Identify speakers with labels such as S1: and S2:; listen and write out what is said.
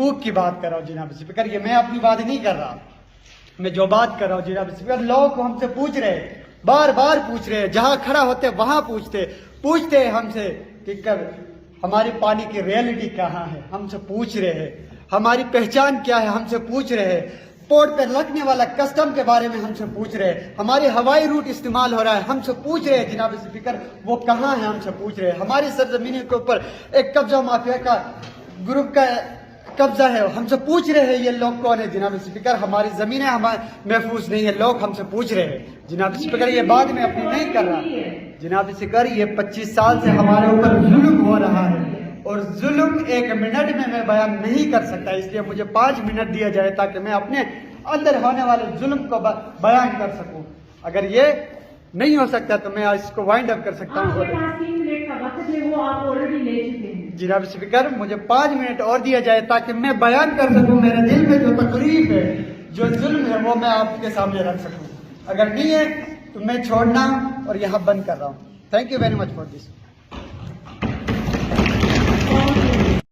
S1: حقوق کی بات کر رہا ہوں جناب اسپیکر، یہ میں اپنی بات نہیں کر رہا، میں جو بات کر رہا ہوں جناب اسپیکر، لوگ ہم سے پوچھ رہے ہیں، بار بار پوچھ رہے ہیں، جہاں کھڑا ہوتے وہاں پوچھتے ہیں ہم سے کہ ہماری پانی کی ریئلٹی کہاں ہے، ہم سے پوچھ رہے ہیں، ہماری پہچان کیا ہے، ہم سے پوچھ رہے ہیں، پورٹ پہ لگنے والا کسٹم کے بارے میں ہم سے پوچھ رہے ہیں، ہمارے ہوائی روٹ استعمال ہو رہا ہے، ہم سے پوچھ رہے ہیں جناب اسپیکر وہ کہاں ہے، ہم سے پوچھ رہے ہیں، ہماری سرزمینوں کے اوپر ایک قبضہ مافیا کا گروپ کا قبضہ ہے، ہم سے پوچھ رہے ہیں یہ لوگ کون ہے جناب اسپیکر، ہماری زمینیں محفوظ نہیں ہے، لوگ ہم سے پوچھ رہے ہیں جناب اسپیکر، یہ بات میں اپنی نہیں کر رہا جناب اسپیکر، یہ 25 سال سے ہمارے اوپر ظلم ہو رہا ہے اور ظلم 1 منٹ میں بیان نہیں کر سکتا، اس لیے مجھے 5 منٹ دیا جائے تاکہ میں اپنے اندر ہونے والے ظلم کو بیان کر سکوں، اگر یہ نہیں ہو سکتا تو میں اس کو وائنڈ اپ کر سکتا ہوں۔
S2: 3 منٹ کا وقت ہے وہ آپ آلریڈی لے چکے ہیں
S1: جناب اسپیکر، مجھے 5 منٹ اور دیا جائے تاکہ میں بیان کر سکوں، میرے دل میں جو تکلیف ہے، جو ظلم ہے وہ میں آپ کے سامنے رکھ سکوں، اگر نہیں ہے تو میں چھوڑنا اور یہاں بند کر رہا ہوں۔ Thank you very much for this.